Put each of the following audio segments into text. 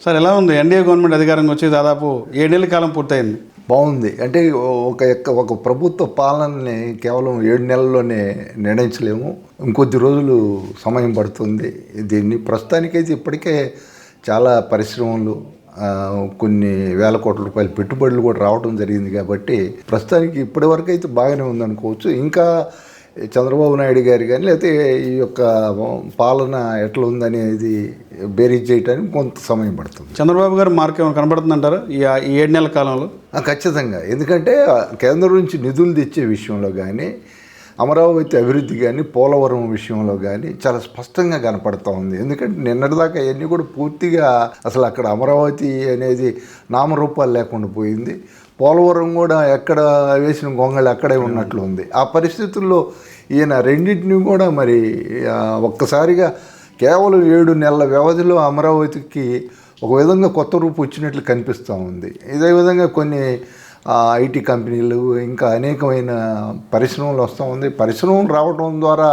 Sir ఎలా ఉంది? NDA government అధికారంకి వచ్చి దాదాపు 7 నెలల కాలం పూర్తయింది. బాగుంది. అంటే ఒక ప్రభుత్వ పాలనని కేవలం 7 నెలల్లోనే నిర్ణయించలేము. ఇంకొద్ది రోజులు సమయం పడుతుంది. దీన్ని ప్రస్తుతానికైతే ఇప్పటికే చాలా పరిశ్రమలు, కొన్ని వేల కోట్ల రూపాయల పెట్టుబడులు కూడా రావడం జరిగింది. కాబట్టి ప్రస్తుతానికి ఇప్పటి వరకు అయితే బాగానే ఉందనుకోవచ్చు. ఇంకా చంద్రబాబు నాయుడు గారు కానీ లేకపోతే ఈ యొక్క పాలన ఎట్లా ఉందనేది బేరీజ్ చేయడానికి కొంత సమయం పడుతుంది. చంద్రబాబు గారు మార్క్ ఏమైనా కనబడుతుందంటారా ఈ 7 నెలల కాలంలో? ఖచ్చితంగా. ఎందుకంటే కేంద్రం నుంచి నిధులు తెచ్చే విషయంలో కానీ, అమరావతి అభివృద్ధి కానీ, పోలవరం విషయంలో కానీ చాలా స్పష్టంగా కనపడుతూ ఉంది. ఎందుకంటే నిన్నటిదాకా అవన్నీ కూడా పూర్తిగా అసలు అక్కడ అమరావతి అనేది నామరూపాలు లేకుండా పోయింది. పోలవరం కూడా ఎక్కడ వేసిన గొంగళి అక్కడే ఉన్నట్లు ఉంది. ఆ పరిస్థితుల్లో ఈయన రెండింటిని కూడా మరి ఒక్కసారిగా కేవలం 7 నెలల వ్యవధిలో అమరావతికి ఒక విధంగా కొత్త రూపు వచ్చినట్లు కనిపిస్తూ ఉంది. ఇదే విధంగా కొన్ని ఐటీ కంపెనీలు, ఇంకా అనేకమైన పరిశ్రమలు వస్తూ ఉంది. పరిశ్రమలు రావడం ద్వారా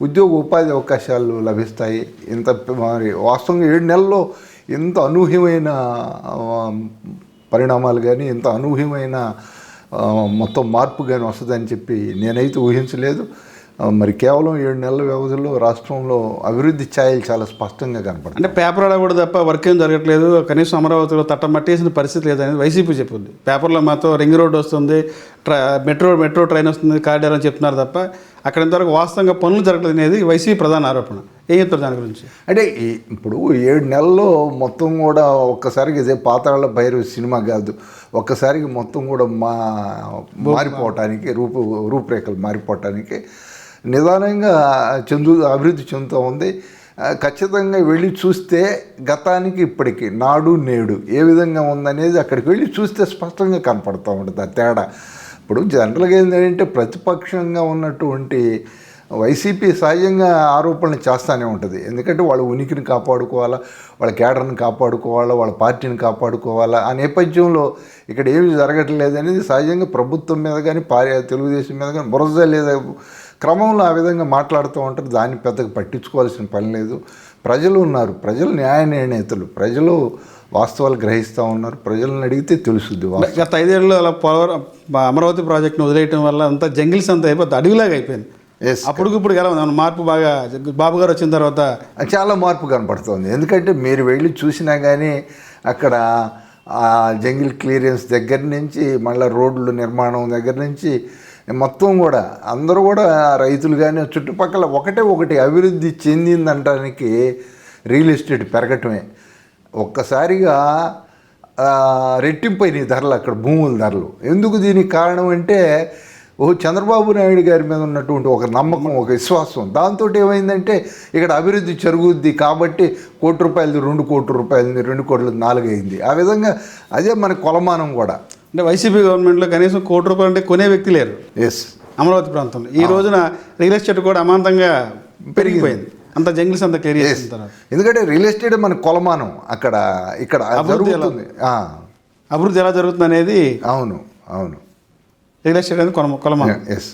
ఉద్యోగ ఉపాధి అవకాశాలు లభిస్తాయి. ఇంత మరి వాస్తవంగా 7 నెలల్లో ఇంత అనూహ్యమైన పరిణామాలు కానీ, ఇంత అనూహ్యమైన మొత్తం మార్పు కానీ వస్తుందని చెప్పి నేనైతే ఊహించలేదు. మరి కేవలం 7 నెలల వ్యవధిలో రాష్ట్రంలో అభివృద్ధి ఛాయలు చాలా స్పష్టంగా కనపడతాయి. అంటే పేపర్ అడగకూడదు తప్ప వర్క్ ఏం జరగట్లేదు, కనీసం అమరావతిలో తట్టం పట్టేసిన పరిస్థితి లేదనేది వైసీపీ చెప్పింది. పేపర్లో మాత్రం రింగ్ రోడ్ వస్తుంది, మెట్రో ట్రైన్ వస్తుంది, కారిడార్ అని చెప్తున్నారు తప్ప అక్కడ ఇంతవరకు వాస్తవంగా పనులు జరగలేదు అనేది వైసీపీ ప్రధాన ఆరోపణ. ఏం చెప్తారు దాని గురించి? అంటే ఇప్పుడు 7 నెలల్లో మొత్తం కూడా ఒక్కసారికి ఇదే పాతాళ భైరవి సినిమా కాదు, ఒక్కసారికి మొత్తం కూడా మారిపోవటానికి రూపురేఖలు మారిపోవటానికి నిదానంగా అభివృద్ధి చెందుతూ ఉంది. ఖచ్చితంగా వెళ్ళి చూస్తే గతానికి ఇప్పటికి నాడు నేడు ఏ విధంగా ఉందనేది అక్కడికి వెళ్ళి చూస్తే స్పష్టంగా కనపడుతూ ఉంటుంది ఆ తేడా. ఇప్పుడు జనరల్గా ఏంటంటే ప్రతిపక్షంగా ఉన్నటువంటి వైసీపీ సహజంగా ఆరోపణలు చేస్తూనే ఉంటుంది. ఎందుకంటే వాళ్ళ ఉనికిని కాపాడుకోవాలా, వాళ్ళ కేడర్ని కాపాడుకోవాలా, వాళ్ళ పార్టీని కాపాడుకోవాలా. ఆ నేపథ్యంలో ఇక్కడ ఏమి జరగట్లేదు అనేది సహజంగా ప్రభుత్వం మీద కానీ తెలుగుదేశం మీద కానీ బురద లేదా క్రమంలో ఆ విధంగా మాట్లాడుతూ ఉంటారు. దాన్ని పెద్దగా పట్టించుకోవాల్సిన పని లేదు. ప్రజలు ఉన్నారు, ప్రజలు న్యాయ నిర్ణేతలు, ప్రజలు వాస్తవాలు గ్రహిస్తూ ఉన్నారు. ప్రజలను అడిగితే తెలుస్తుంది. గత 5 ఏళ్ళలో అలా అమరావతి ప్రాజెక్టును వదిలేయటం వల్ల అంతా జంగిల్స్ అంతా అయిపోతుంది, అడవిలాగా అయిపోయింది. అప్పుడు ఎలా ఉంది మార్పు? బాగా బాబు గారు వచ్చిన తర్వాత చాలా మార్పు కనపడుతుంది. ఎందుకంటే మీరు వెళ్ళి చూసినా కానీ అక్కడ జంగిల్ క్లియరెన్స్ దగ్గర నుంచి మళ్ళీ రోడ్లు నిర్మాణం దగ్గర నుంచి మొత్తం కూడా అందరూ కూడా రైతులు కానీ చుట్టుపక్కల ఒకటి అభివృద్ధి చెందిందనడానికి రియల్ ఎస్టేట్ పెరగటమే. ఒక్కసారిగా రెట్టింపైన ధరలు, అక్కడ భూముల ధరలు. ఎందుకు దీనికి కారణం అంటే చంద్రబాబు నాయుడు గారి మీద ఉన్నటువంటి ఒక నమ్మకం, ఒక విశ్వాసం. దాంతో ఏమైందంటే ఇక్కడ అభివృద్ధి జరుగుద్ది కాబట్టి ₹1 2 కోట్ల రూపాయలు, 2 కోట్ల 4 అయింది. ఆ విధంగా అదే మన కొలమానం కూడా. అంటే వైసీపీ గవర్నమెంట్లో కనీసం ₹1 అంటే కొనే వ్యక్తి లేరు. ఎస్, అమరావతి ప్రాంతంలో ఈ రోజున రియల్ ఎస్టేట్ కూడా అమాంతంగా పెరిగిపోయింది. అంత జంగిల్స్ అంతా క్లియర్ చేస్తారు. ఎందుకంటే రియల్ ఎస్టేట్ మన కొలమానం. ఇక్కడ జరుగుతుంది, అభివృద్ధి ఎలా జరుగుతుంది అనేది. అవును. రియల్ ఎస్టేట్ అనేది కొలమానం. ఎస్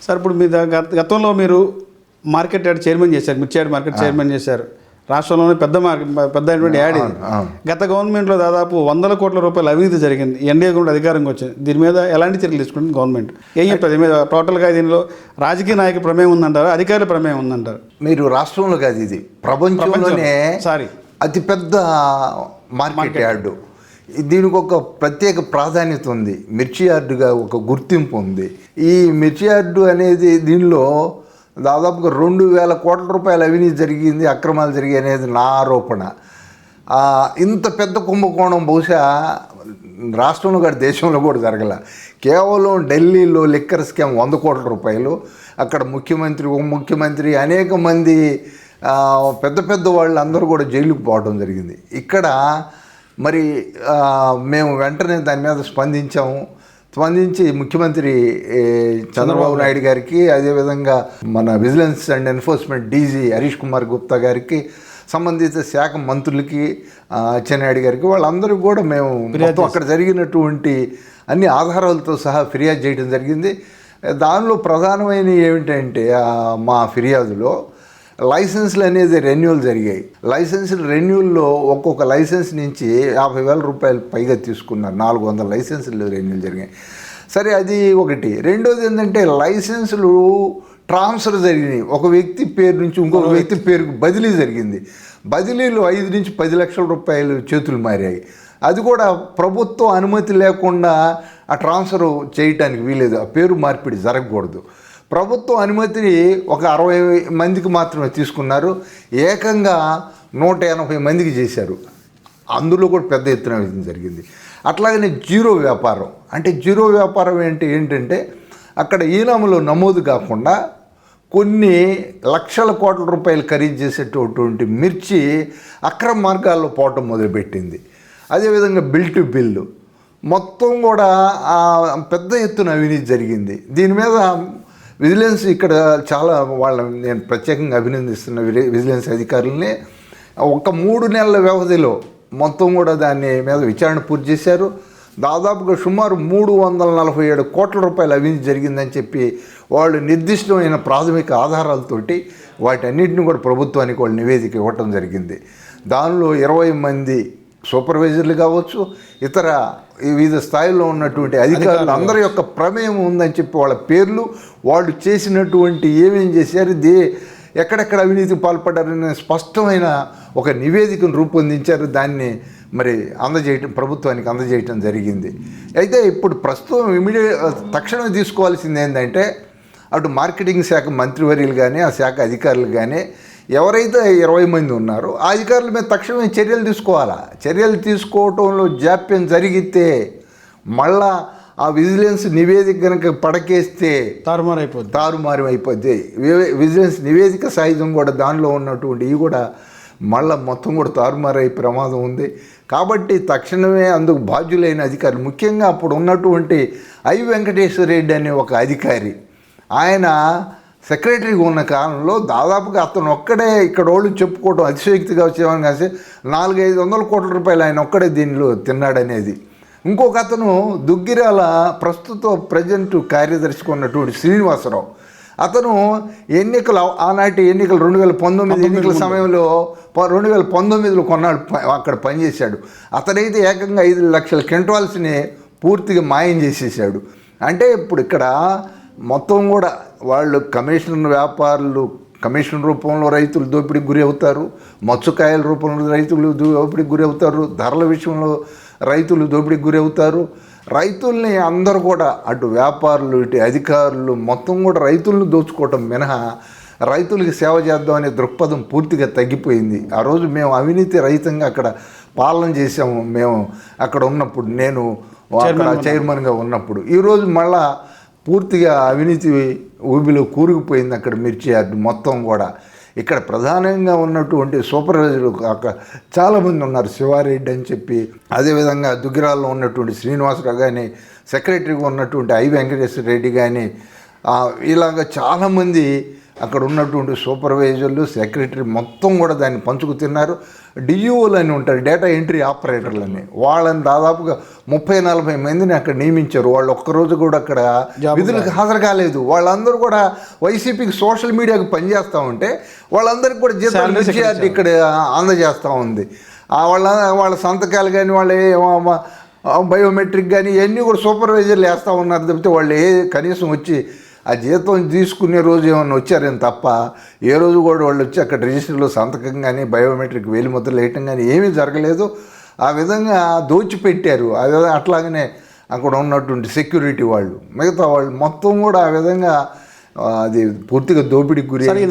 సార్, ఇప్పుడు మీ గతంలో మీరు మార్కెట్ యార్డ్ చైర్మన్ చేశారు, మిర్చి యార్డ్ మార్కెట్ చైర్మన్ చేశారు. రాష్ట్రంలోనే పెద్ద యాడ్ ఇది. గత గవర్నమెంట్లో దాదాపు 100 కోట్ల రూపాయల అవినీతి జరిగింది. ఎన్డీఏ గవర్నమెంట్ అధికారంకి వచ్చింది. దీని మీద ఎలాంటి చర్యలు తీసుకుంటుంది గవర్నమెంట్? ఏం చెప్తారు దీని మీద? టోటల్గా దీనిలో రాజకీయ నాయకుల ప్రమేయం ఉందంటారు, అధికారుల ప్రమేయం ఉందంటారు? మీరు రాష్ట్రంలో కాదు, ఇది ప్రపంచంలోనే అతిపెద్ద మార్కెట్ యార్డు. దీనికి ఒక ప్రత్యేక ప్రాధాన్యత ఉంది. మిర్చి యార్డుగా ఒక గుర్తింపు ఉంది. ఈ మిర్చి యార్డు అనేది దీనిలో దాదాపుగా 2,000 కోట్ల రూపాయల అవినీతి జరిగింది, అక్రమాలు జరిగాయి అనేది నా ఆరోపణ. ఇంత పెద్ద కుంభకోణం బహుశా రాష్ట్రంలో కూడా దేశంలో కూడా జరగల. కేవలం ఢిల్లీలో లిక్కర్ స్కామ్ 100 కోట్ల రూపాయలు, అక్కడ ముఖ్యమంత్రి, ఉప ముఖ్యమంత్రి, అనేక మంది పెద్ద వాళ్ళు అందరూ కూడా జైలుకు పోవడం జరిగింది. ఇక్కడ మరి మేము వెంటనే దాని మీద స్పందించి ముఖ్యమంత్రి చంద్రబాబు నాయుడు గారికి, అదేవిధంగా మన vigilance and enforcement DG Harish Kumar Gupta గారికి, సంబంధిత శాఖ మంత్రులకి, అచ్చెన్నాయుడు గారికి, వాళ్ళందరూ కూడా మేము అక్కడ జరిగినటువంటి అన్ని ఆధారాలతో సహా ఫిర్యాదు చేయడం జరిగింది. దానిలో ప్రధానమైన ఏమిటంటే మా ఫిర్యాదులో లైసెన్స్లు అనేది రెన్యూవల్ జరిగాయి. లైసెన్సులు రెన్యూవల్లో ఒక్కొక్క లైసెన్స్ నుంచి 50,000 రూపాయలు పైగా తీసుకున్నారు. 400 లైసెన్సులు రెన్యూవల్ జరిగాయి. సరే, అది ఒకటి. రెండోది ఏంటంటే లైసెన్సులు ట్రాన్స్ఫర్ జరిగినాయి. ఒక వ్యక్తి పేరు నుంచి ఇంకొక వ్యక్తి పేరుకు బదిలీ జరిగింది. బదిలీలు 5 నుంచి 10 లక్షల రూపాయలు చేతులు మారాయి. అది కూడా ప్రభుత్వం అనుమతి లేకుండా ఆ ట్రాన్స్ఫర్ చేయటానికి వీలేదు. ఆ పేరు మార్పిడి జరగకూడదు. ప్రభుత్వం అనుమతిని ఒక 60 మందికి మాత్రమే తీసుకున్నారు. ఏకంగా 180 మందికి చేశారు. అందులో కూడా పెద్ద ఎత్తున జరిగింది. అట్లాగనే జీరో వ్యాపారం. అంటే జీరో వ్యాపారం ఏంటంటే అక్కడ ఈనాములో నమోదు కాకుండా కొన్ని లక్షల కోట్ల రూపాయలు ఖరీదు చేసేటటువంటి మిర్చి అక్రమ మార్గాల్లో పోవటం మొదలుపెట్టింది. అదేవిధంగా బిల్ టు బిల్లు మొత్తం కూడా పెద్ద ఎత్తున అవినీతి జరిగింది. దీని మీద విజిలెన్స్ ఇక్కడ చాలా వాళ్ళని నేను ప్రత్యేకంగా అభినందిస్తున్న విజిలెన్స్ అధికారులని. ఒక 3 నెలల వ్యవధిలో మొత్తం కూడా దాని మీద విచారణ పూర్తి చేశారు. దాదాపుగా సుమారు 347 కోట్ల రూపాయల అవినీతి జరిగిందని చెప్పి వాళ్ళు నిర్దిష్టమైన ప్రాథమిక ఆధారాలతోటి వాటన్నిటిని కూడా ప్రభుత్వానికి వాళ్ళు నివేదిక ఇవ్వటం జరిగింది. దానిలో 20 మంది సూపర్వైజర్లు కావచ్చు, ఇతర వివిధ స్థాయిలో ఉన్నటువంటి అధికారులు అందరి యొక్క ప్రమేయం ఉందని చెప్పి వాళ్ళ పేర్లు, వాళ్ళు చేసినటువంటి ఏమేం చేశారు, ఎక్కడెక్కడ అవినీతికి పాల్పడ్డారనే స్పష్టమైన ఒక నివేదికను రూపొందించారు. దాన్ని మరి ప్రభుత్వానికి అందజేయటం జరిగింది. అయితే ఇప్పుడు ప్రస్తుతం తక్షణమే తీసుకోవాల్సింది ఏంటంటే అటు మార్కెటింగ్ శాఖ మంత్రివర్యులు కానీ ఆ శాఖ అధికారులు కానీ ఎవరైతే 20 మంది ఉన్నారో ఆ అధికారుల మీద తక్షణమే చర్యలు తీసుకోవాలా. చర్యలు తీసుకోవటంలో జాప్యం జరిగితే మళ్ళా ఆ విజిలెన్స్ నివేదిక కనుక పడకేస్తే తారుమారు అయిపోద్ది. విజిలెన్స్ నివేదిక సహితం కూడా దానిలో ఉన్నటువంటి ఇవి కూడా మళ్ళీ మొత్తం కూడా తారుమారై ప్రమాదం ఉంది. కాబట్టి తక్షణమే అందుకు బాధ్యులైన అధికారులు, ముఖ్యంగా అప్పుడు ఉన్నటువంటి ఐ వెంకటేశ్వర రెడ్డి అనే ఒక అధికారి, ఆయన సెక్రటరీగా ఉన్న కాలంలో దాదాపుగా అతను ఒక్కడే ఇక్కడ వాళ్ళు చెప్పుకోవడం అతిశయోక్తిగా వచ్చేవాని కాసి 400-500 కోట్ల రూపాయలు ఆయన ఒక్కడే దీనిలో తిన్నాడనేది. ఇంకొక అతను దుగ్గిరాల ప్రజెంట్ కార్యదర్శిగా ఉన్నటువంటి శ్రీనివాసరావు, అతను ఆనాటి ఎన్నికలు 2019 ఎన్నికల సమయంలో 2019లో కొన్నాడు, అక్కడ పనిచేశాడు. అతనైతే ఏకంగా 5 లక్షల క్వింటాల్స్ని పూర్తిగా మాయం చేసేసాడు. అంటే ఇప్పుడు ఇక్కడ మొత్తం కూడా వాళ్ళు కమిషన్ వ్యాపారులు, కమిషన్ రూపంలో రైతులు దోపిడీకి గురి అవుతారు, మత్స్యకాయల రూపంలో రైతులు దోపిడీకి గురి అవుతారు, ధరల విషయంలో రైతులు దోపిడీకి గురి అవుతారు. రైతుల్ని అందరూ కూడా అటు వ్యాపారులు ఇటు అధికారులు మొత్తం కూడా రైతులను దోచుకోవటం మినహా రైతులకి సేవ చేద్దామనే దృక్పథం పూర్తిగా తగ్గిపోయింది. ఆ రోజు మేము అవినీతి రహితంగా అక్కడ పాలన చేసాము. మేము అక్కడ ఉన్నప్పుడు, నేను అక్కడ చైర్మన్గా ఉన్నప్పుడు. ఈరోజు మళ్ళా పూర్తిగా అవినీతి ఊబిలో కూరుకుపోయింది అక్కడ మిర్చి యార్డు మొత్తం కూడా. ఇక్కడ ప్రధానంగా ఉన్నటువంటి సూపర్వైజర్లు చాలామంది ఉన్నారు. శివారెడ్డి అని చెప్పి, అదేవిధంగా దుగ్గిరాల్లో ఉన్నటువంటి శ్రీనివాసరావు కానీ, సెక్రటరీగా ఉన్నటువంటి ఐ వెంకటేశ్వర రెడ్డి కానీ, ఇలాగ చాలామంది అక్కడ ఉన్నటువంటి సూపర్వైజర్లు, సెక్రటరీ మొత్తం కూడా దాన్ని పంచుకు తిన్నారు. డిఈఓలు అని ఉంటారు, డేటా ఎంట్రీ ఆపరేటర్లని, వాళ్ళని దాదాపుగా 30-40 మందిని అక్కడ నియమించారు. వాళ్ళు ఒక్కరోజు కూడా అక్కడ విధులకు హాజరు కాలేదు. వాళ్ళందరూ కూడా వైసీపీకి సోషల్ మీడియాకి పనిచేస్తూ ఉంటే వాళ్ళందరికీ కూడా జీతాలు మిర్చి ఇక్కడ అందజేస్తూ ఉంది. వాళ్ళ సంతకాలు కానీ, వాళ్ళ బయోమెట్రిక్ కానీ ఇవన్నీ కూడా సూపర్వైజర్లు వేస్తూ ఉన్నారు తప్పితే వాళ్ళు కనీసం వచ్చి ఆ జీతం తీసుకునే రోజు ఏమన్నా వచ్చారని తప్ప ఏ రోజు కూడా వాళ్ళు వచ్చి అక్కడ రిజిస్టర్లో సంతకం కానీ బయోమెట్రిక్ వేలిముద్రలు వేయటం కానీ ఏమీ జరగలేదు. ఆ విధంగా దోచిపెట్టారు. అట్లాగనే అక్కడ ఉన్నటువంటి సెక్యూరిటీ వాళ్ళు, మిగతా వాళ్ళు మొత్తం కూడా ఆ విధంగా అది పూర్తిగా దోపిడీకి గురి.